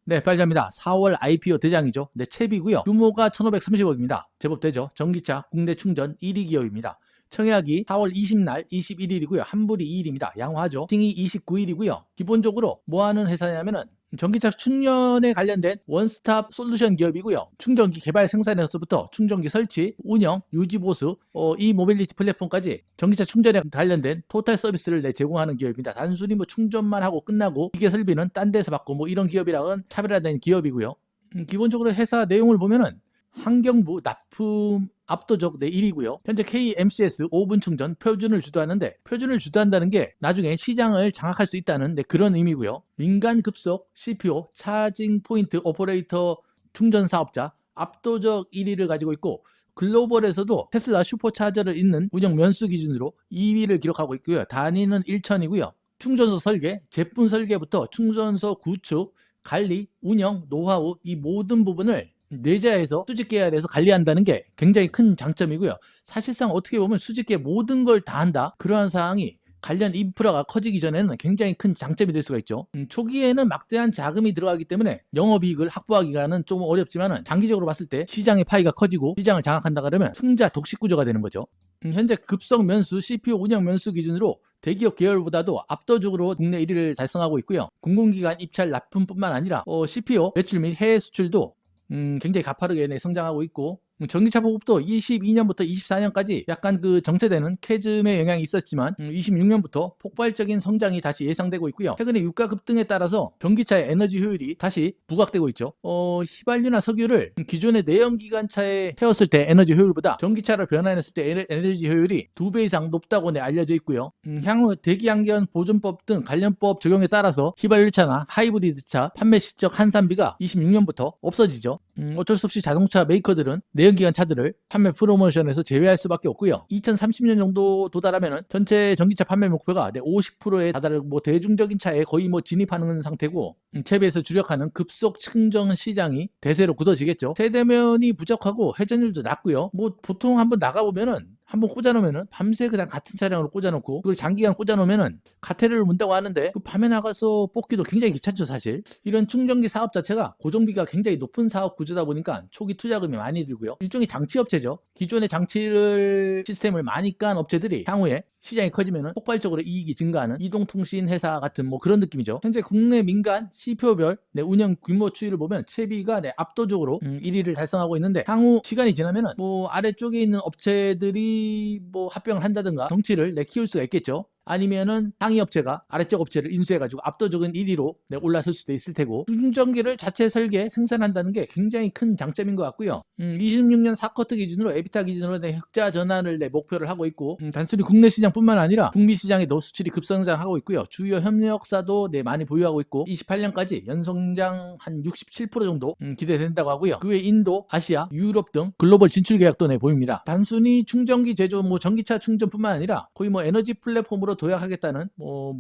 네, 빨리합니다. 4월 IPO 대장이죠. 네, 챕이고요. 규모가 1530억입니다. 제법 되죠. 전기차 국내 충전 1위 기업입니다. 청약이 4월 20날 21일이고요. 환불이 2일입니다. 양호하죠. 스팅이 29일이고요. 기본적으로 뭐 하는 회사냐면은 전기차 충전에 관련된 원스톱 솔루션 기업이고요. 충전기 개발 생산에서부터 충전기 설치, 운영, 유지 보수, 이 모빌리티 플랫폼까지 전기차 충전에 관련된 토탈 서비스를 제공하는 기업입니다. 단순히 뭐 충전만 하고 끝나고 기계 설비는 딴 데서 받고 뭐 이런 기업이랑은 차별화된 기업이고요. 기본적으로 회사 내용을 보면은 환경부 납품 압도적 1위고요. 현재 KMCS 5분 충전 표준을 주도하는데, 표준을 주도한다는 게 나중에 시장을 장악할 수 있다는 그런 의미고요. 민간 급속 CPO 차징 포인트 오퍼레이터 충전 사업자 압도적 1위를 가지고 있고, 글로벌에서도 테슬라 슈퍼차저를 잇는 운영 면수 기준으로 2위를 기록하고 있고요. 단위는 1천이고요. 충전소 설계, 제품 설계부터 충전소 구축, 관리, 운영, 노하우 이 모든 부분을 내자에서 수직 계열에서 관리한다는 게 굉장히 큰 장점이고요. 사실상 어떻게 보면 수직계 모든 걸 다 한다. 그러한 사항이 관련 인프라가 커지기 전에는 굉장히 큰 장점이 될 수가 있죠. 초기에는 막대한 자금이 들어가기 때문에 영업이익을 확보하기가는 좀 어렵지만 장기적으로 봤을 때 시장의 파이가 커지고 시장을 장악한다 그러면 승자 독식 구조가 되는 거죠. 현재 급속 면수, CPU 운영 면수 기준으로 대기업 계열보다도 압도적으로 국내 1위를 달성하고 있고요. 공공기관 입찰 납품뿐만 아니라 CPU 매출 및 해외 수출도 굉장히 가파르게 성장하고 있고, 전기차 보급도 22년부터 24년까지 약간 정체되는 캐즘의 영향이 있었지만 26년부터 폭발적인 성장이 다시 예상되고 있고요. 최근에 유가 급등에 따라서 전기차의 에너지 효율이 다시 부각되고 있죠. 휘발유나 석유를 기존의 내연기관차에 태웠을 때 에너지 효율보다 전기차를 변환했을 때 에너지 효율이 2배 이상 높다고 알려져 있고요. 향후 대기안전 보존법 등 관련법 적용에 따라서 휘발유차나 하이브리드차 판매 실적 환산비가 26년부터 없어지죠. 어쩔 수 없이 자동차 메이커들은 내연기관 차들을 판매 프로모션에서 제외할 수밖에 없고요. 2030년 정도 도달하면 전체 전기차 판매 목표가 50%에 다다를 대중적인 차에 거의 진입하는 상태고, 챕에서 주력하는 급속 충전 시장이 대세로 굳어지겠죠. 세대면이 부족하고 회전율도 낮고요. 보통 한번 나가보면은 한번 꽂아놓으면은 밤새 그냥 같은 차량으로 꽂아놓고 그걸 장기간 꽂아놓으면은 가태료를 문다고 하는데, 밤에 나가서 뽑기도 굉장히 귀찮죠 사실. 이런 충전기 사업 자체가 고정비가 굉장히 높은 사업 구조다 보니까 초기 투자금이 많이 들고요. 일종의 장치업체죠. 기존의 시스템을 많이 깐 업체들이 향후에 시장이 커지면 폭발적으로 이익이 증가하는 이동통신 회사 같은 그런 느낌이죠. 현재 국내 민간 CPO별 운영 규모 추이를 보면 챕이가 압도적으로 1위를 달성하고 있는데, 향후 시간이 지나면 아래쪽에 있는 업체들이 합병을 한다든가 덩치를 키울 수가 있겠죠. 아니면은 상위 업체가 아래쪽 업체를 인수해가지고 압도적인 1위로 올라설 수도 있을 테고, 충전기를 자체 설계 생산한다는 게 굉장히 큰 장점인 것 같고요. 26년 4쿼터 기준으로 에비타 기준으로 흑자 전환을 목표를 하고 있고, 단순히 국내 시장뿐만 아니라 북미 시장에도 수출이 급성장하고 있고요. 주요 협력사도 많이 보유하고 있고 28년까지 연성장 한 67% 정도 기대된다고 하고요. 그 외 인도, 아시아, 유럽 등 글로벌 진출 계획도 보입니다. 단순히 충전기 제조, 전기차 충전뿐만 아니라 거의 에너지 플랫폼으로 도약하겠다는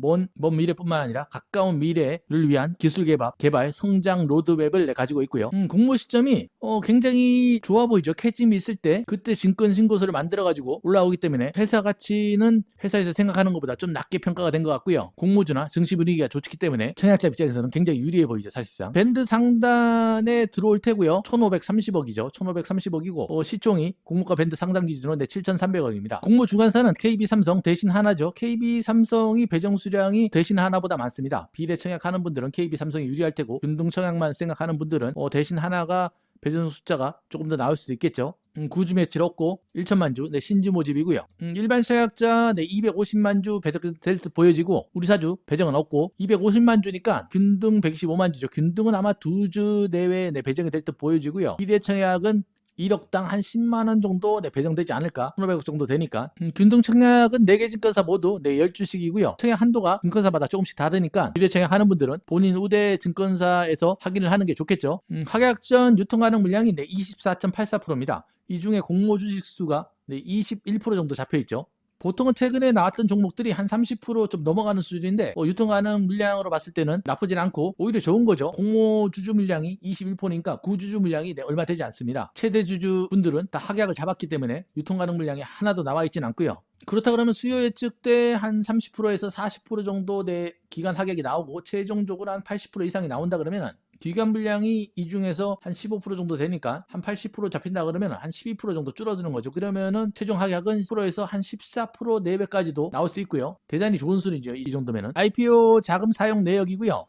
먼 미래뿐만 아니라 가까운 미래를 위한 기술 개발 성장 로드맵을 가지고 있고요. 공모 시점이 굉장히 좋아 보이죠. 캐즘이 있을 때 그때 증권 신고서를 만들어 가지고 올라오기 때문에 회사 가치는 회사에서 생각하는 것보다 좀 낮게 평가가 된 것 같고요. 공모주나 증시 분위기가 좋기 때문에 청약자 입장에서는 굉장히 유리해 보이죠. 사실상 밴드 상단에 들어올 테고요. 1530억이죠. 1530억이고 시총이 공모가 밴드 상단 기준으로 7300억입니다. 공모 주관사는 KB삼성 대신 하나죠. KB삼성이 배정 수량이 대신 하나보다 많습니다. 비례 청약하는 분들은 KB삼성이 유리할 테고, 균등 청약만 생각하는 분들은 대신 하나가 배정 숫자가 조금 더 나올 수도 있겠죠. 구주 매출 없고 1천만 주 신주 모집이고요. 일반 청약자 250만 주 배정될 듯 보여지고, 우리 사주 배정은 없고 250만 주니까 균등 125만 주죠. 균등은 아마 2주 내외에 배정이 될 듯 보여지고요. 비례 청약은 1억당 한 10만원 정도 배정되지 않을까, 1500억 정도 되니까. 균등 청약은 4개 증권사 모두 10주씩이고요. 청약 한도가 증권사마다 조금씩 다르니까 비례 청약하는 분들은 본인 우대 증권사에서 확인을 하는 게 좋겠죠. 확약 전 유통 가능 물량이 24.84%입니다. 이 중에 공모 주식 수가 21% 정도 잡혀있죠. 보통은 최근에 나왔던 종목들이 한 30% 넘어가는 수준인데, 유통 가능 물량으로 봤을 때는 나쁘진 않고 오히려 좋은 거죠. 공모 주주 물량이 21%니까 구주주 물량이 얼마 되지 않습니다. 최대 주주 분들은 다 확약을 잡았기 때문에 유통 가능 물량이 하나도 나와 있진 않고요. 그렇다 그러면 수요 예측 때 한 30%에서 40% 정도 기간 확약이 나오고 최종적으로 한 80% 이상이 나온다 그러면 기간 분량이 이 중에서 한 15% 정도 되니까 한 80% 잡힌다 그러면 한 12% 정도 줄어드는 거죠. 그러면은 최종 하락은 10%에서 한 14% 내배까지도 나올 수 있고요. 대단히 좋은 순이죠. 이 정도면은. IPO 자금 사용 내역이고요.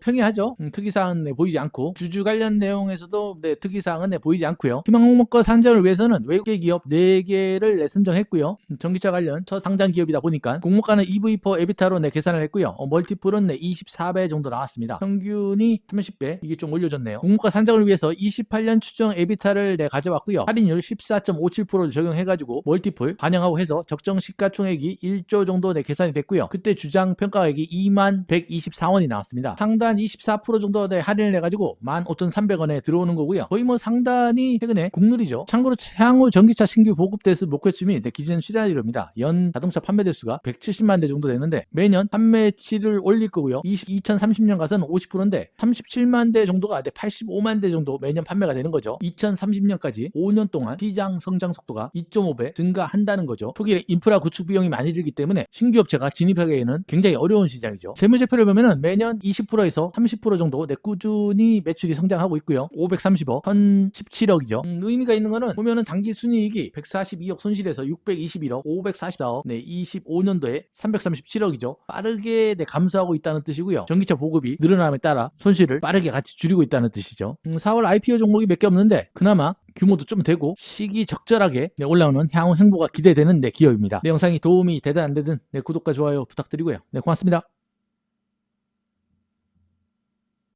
평이하죠. 특이사항은 보이지 않고, 주주 관련 내용에서도 특이사항은 보이지 않고요. 희망목과 상장을 위해서는 외국계 기업 4개를 선정했고요. 전기차 관련 첫 상장 기업이다 보니까 공모가는 EV/EBITDA 에비타로 계산을 했고요. 멀티플은 24배 정도 나왔습니다. 평균이 30배, 이게 좀 올려졌네요. 공모가 상장을 위해서 28년 추정 에비타를 가져왔고요. 할인율 14.57%를 적용해가지고 멀티플 반영하고 해서 적정 시가총액이 1조 정도 계산이 됐고요. 그때 주장 평가액이 2124원이 나왔습니다. 상단 24% 정도 할인을 해가지고 15,300원에 들어오는 거고요. 거의 상단이 최근에 국룰이죠. 참고로 향후 전기차 신규 보급 대수 목표치이 기존 시나리오입니다. 연 자동차 판매 대수가 170만 대 정도 되는데 매년 판매치를 올릴 거고요. 2030년 가서는 50%인데 37만 대 정도가 85만 대 정도 매년 판매가 되는 거죠. 2030년까지 5년 동안 시장 성장 속도가 2.5배 증가한다는 거죠. 초기에 인프라 구축 비용이 많이 들기 때문에 신규 업체가 진입하기에는 굉장히 어려운 시장이죠. 재무제표를 보면은 매년 20%에서 30% 정도 꾸준히 매출이 성장하고 있고요. 530억, 1,017억이죠. 의미가 있는 거는 보면은 당기 순이익이 142억 손실에서 621억, 544억, 25년도에 337억이죠. 빠르게 감소하고 있다는 뜻이고요. 전기차 보급이 늘어남에 따라 손실을 빠르게 같이 줄이고 있다는 뜻이죠. 4월 IPO 종목이 몇 개 없는데 그나마 규모도 좀 되고 시기 적절하게 올라오는 향후 행보가 기대되는 기업입니다. 영상이 도움이 되든 안 되든 구독과 좋아요 부탁드리고요. 고맙습니다.